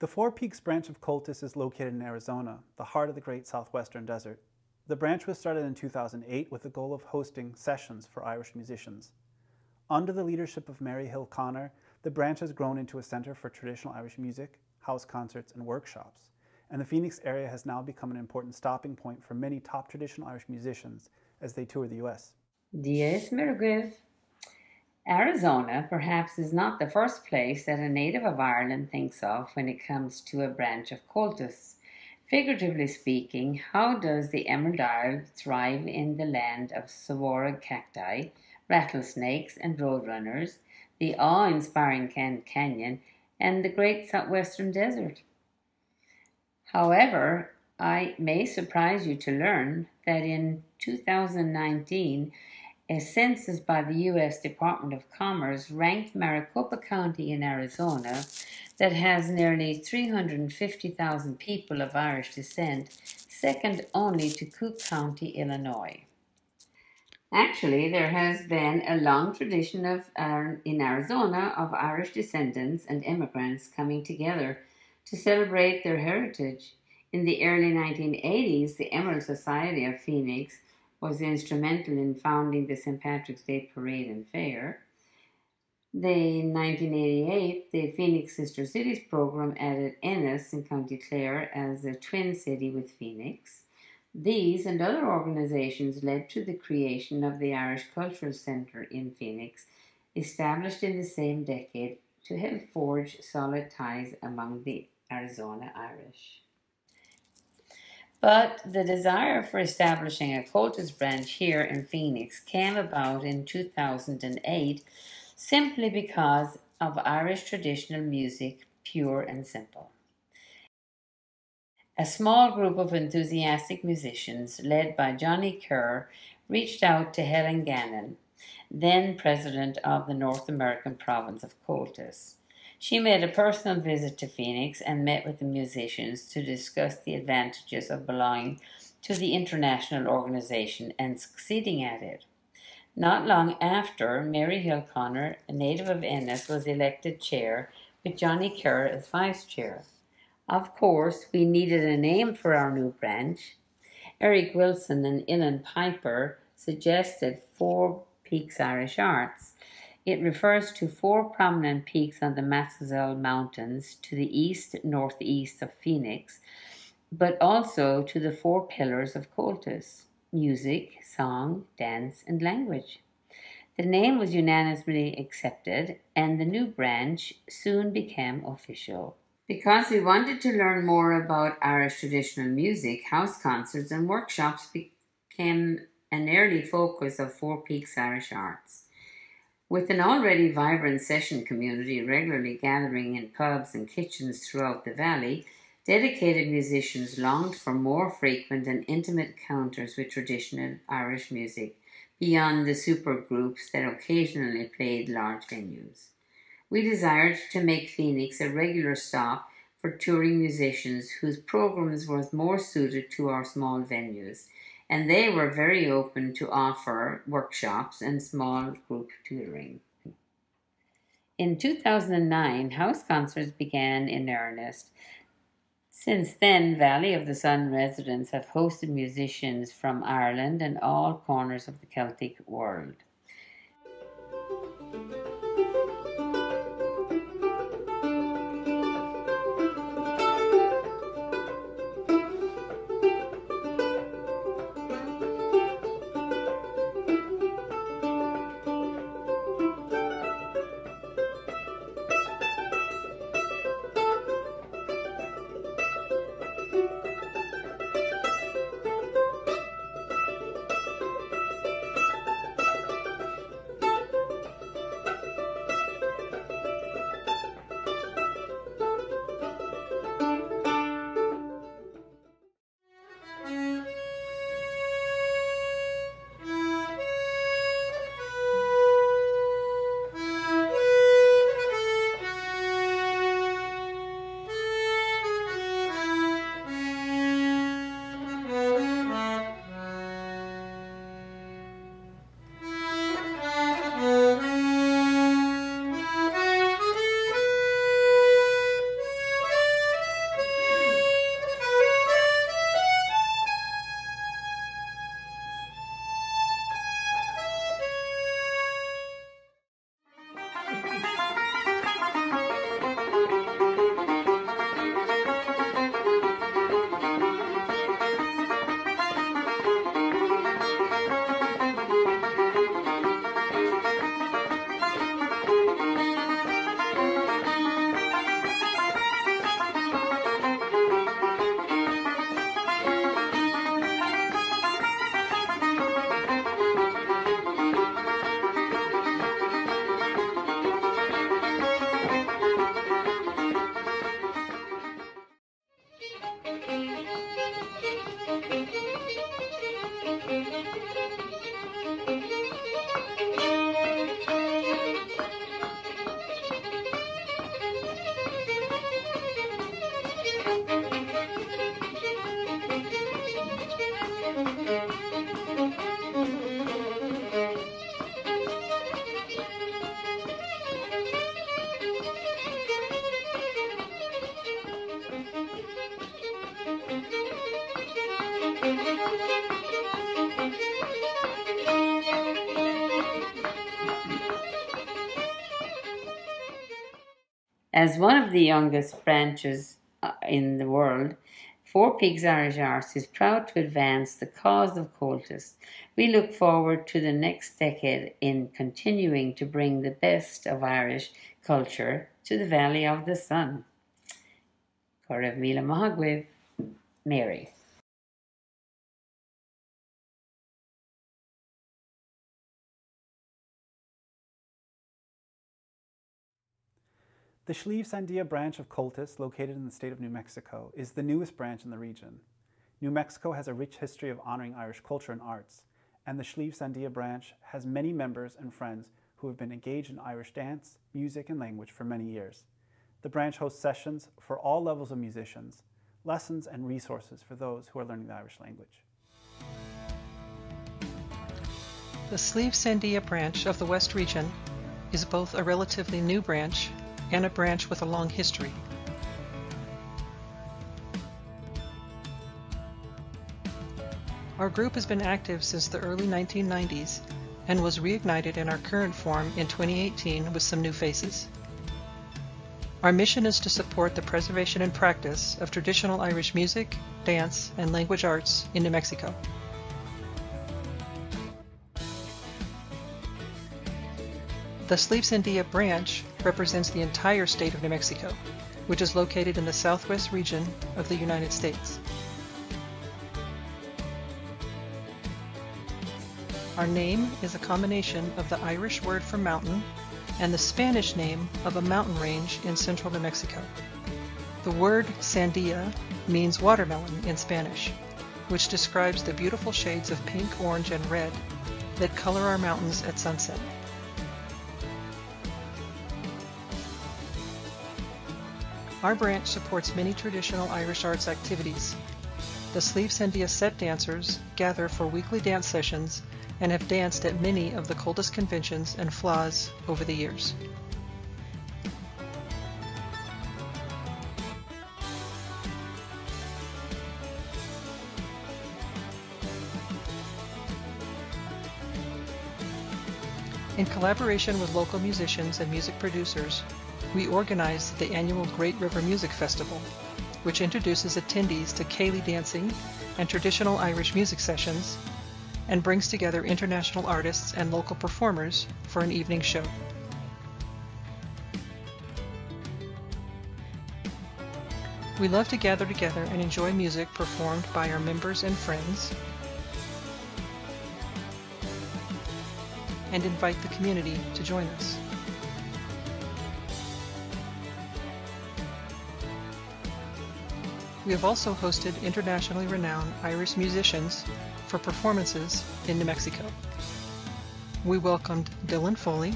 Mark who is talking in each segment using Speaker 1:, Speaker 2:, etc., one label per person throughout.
Speaker 1: The Four Peaks branch of Comhaltas is located in Arizona, the heart of the Great Southwestern Desert. The branch was started in 2008 with the goal of hosting sessions for Irish musicians. Under the leadership of Mary Hill Connor, the branch has grown into a centre for traditional Irish music, house concerts and workshops, and the Phoenix area has now become an important stopping point for many top traditional Irish musicians as they tour the US.
Speaker 2: Dies Mirgriv. Arizona perhaps is not the first place that a native of Ireland thinks of when it comes to a branch of Comhaltas. Figuratively speaking, how does the Emerald Isle thrive in the land of saguaro cacti, rattlesnakes and roadrunners, the awe-inspiring Canyon, and the Great Southwestern Desert? However, I may surprise you to learn that in 2019, a census by the U.S. Department of Commerce ranked Maricopa County in Arizona, that has nearly 350,000 people of Irish descent, second only to Cook County, Illinois. Actually, there has been a long tradition in Arizona of Irish descendants and immigrants coming together to celebrate their heritage. In the early 1980s, the Emerald Society of Phoenix was instrumental in founding the St. Patrick's Day Parade and Fair. In 1988, the Phoenix Sister Cities program added Ennis in County Clare as a twin city with Phoenix. These and other organizations led to the creation of the Irish Cultural Centre in Phoenix, established in the same decade to help forge solid ties among the Arizona Irish. But the desire for establishing a Comhaltas branch here in Phoenix came about in 2008 simply because of Irish traditional music, pure and simple. A small group of enthusiastic musicians, led by Johnny Kerr, reached out to Helen Gannon, then president of the North American province of Comhaltas. She made a personal visit to Phoenix and met with the musicians to discuss the advantages of belonging to the international organization and succeeding at it. Not long after, Mary Hill Connor, a native of Ennis, was elected chair, with Johnny Kerr as vice chair. Of course, we needed a name for our new branch. Eric Wilson and Ilan Piper suggested Four Peaks Irish Arts. It refers to four prominent peaks on the Massasoit Mountains to the east-northeast of Phoenix, but also to the four pillars of Comhaltas: music, song, dance, and language. The name was unanimously accepted, and the new branch soon became official. Because we wanted to learn more about Irish traditional music, house concerts and workshops became an early focus of Four Peaks Irish Arts. With an already vibrant session community regularly gathering in pubs and kitchens throughout the valley, dedicated musicians longed for more frequent and intimate encounters with traditional Irish music, beyond the supergroups that occasionally played large venues. We desired to make Phoenix a regular stop for touring musicians whose programs were more suited to our small venues, and they were very open to offer workshops and small group tutoring. In 2009, house concerts began in earnest. Since then, Valley of the Sun residents have hosted musicians from Ireland and all corners of the Celtic world. As one of the youngest branches in the world, Four Peaks Irish Arts is proud to advance the cause of Comhaltas. We look forward to the next decade in continuing to bring the best of Irish culture to the Valley of the Sun. Corav Mila Mahagwiv, Mary.
Speaker 1: The Fleadh Sandia branch of Comhaltas, located in the state of New Mexico, is the newest branch in the region. New Mexico has a rich history of honoring Irish culture and arts, and the Fleadh Sandia branch has many members and friends who have been engaged in Irish dance, music, and language for many years. The branch hosts sessions for all levels of musicians, lessons and resources for those who are learning the Irish language.
Speaker 3: The Fleadh Sandia branch of the West Region is both a relatively new branch and a branch with a long history. Our group has been active since the early 1990s and was reignited in our current form in 2018 with some new faces. Our mission is to support the preservation and practice of traditional Irish music, dance, and language arts in New Mexico. The Fleadh Sandia branch represents the entire state of New Mexico, which is located in the southwest region of the United States. Our name is a combination of the Irish word for mountain and the Spanish name of a mountain range in central New Mexico. The word sandia means watermelon in Spanish, which describes the beautiful shades of pink, orange, and red that color our mountains at sunset. Our branch supports many traditional Irish arts activities. The Fleadh Sandia set dancers gather for weekly dance sessions and have danced at many of the Comhaltas conventions and fleadhs over the years. In collaboration with local musicians and music producers, we organized the annual Great River Music Festival, which introduces attendees to HAILEY dancing and traditional Irish music sessions, and brings together international artists and local performers for an evening show. We love to gather together and enjoy music performed by our members and friends, and invite the community to join us. We have also hosted internationally renowned Irish musicians for performances in New Mexico. We welcomed Dylan Foley,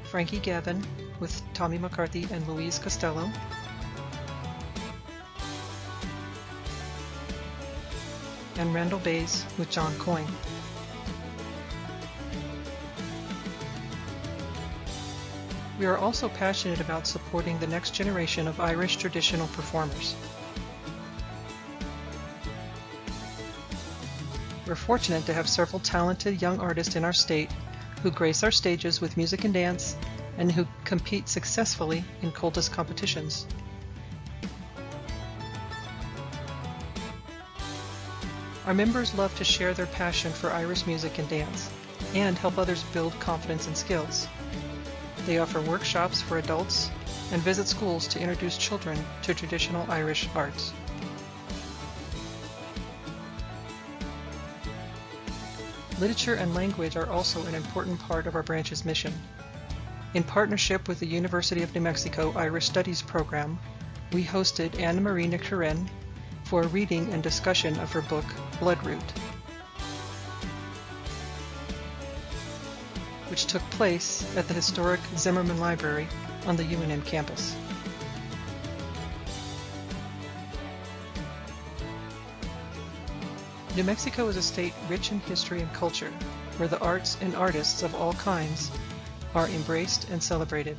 Speaker 3: Frankie Gavin with Tommy McCarthy and Louise Costello, and Randall Bays with John Coyne. We are also passionate about supporting the next generation of Irish traditional performers. We're fortunate to have several talented young artists in our state who grace our stages with music and dance and who compete successfully in cultist competitions. Our members love to share their passion for Irish music and dance and help others build confidence and skills. They offer workshops for adults and visit schools to introduce children to traditional Irish arts. Literature and language are also an important part of our branch's mission. In partnership with the University of New Mexico Irish Studies program, we hosted Anna Marina Karen for a reading and discussion of her book, Bloodroot, which took place at the historic Zimmerman Library on the UNM campus. New Mexico is a state rich in history and culture, where the arts and artists of all kinds are embraced and celebrated.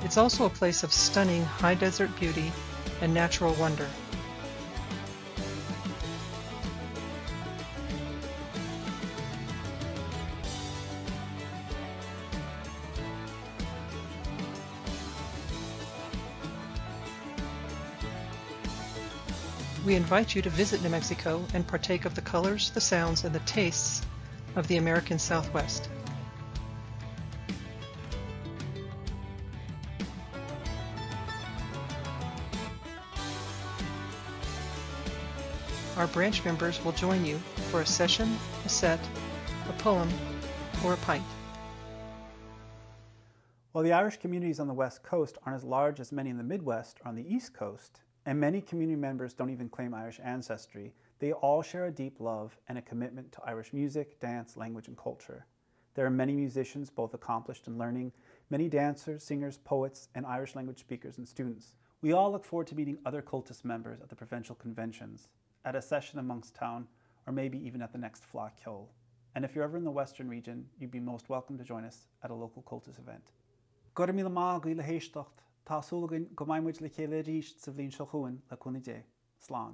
Speaker 3: It's also a place of stunning high desert beauty and natural wonder. We invite you to visit New Mexico and partake of the colors, the sounds, and the tastes of the American Southwest. Our branch members will join you for a session, a set, a poem, or a pint.
Speaker 1: While the Irish communities on the West Coast aren't as large as many in the Midwest or on the East Coast, and many community members don't even claim Irish ancestry, they all share a deep love and a commitment to Irish music, dance, language, and culture. There are many musicians, both accomplished and learning, many dancers, singers, poets, and Irish language speakers and students. We all look forward to meeting other cultist members at the provincial conventions, at a session amongst town, or maybe even at the next Fleadh Cheoil. And if you're ever in the Western region, you'd be most welcome to join us at a local cultist event. Gura míle maith go le héisteacht, tá súlainn go mbeidh muid le chéile ríist sa bhliain seo chuain le cúna dé. Slán.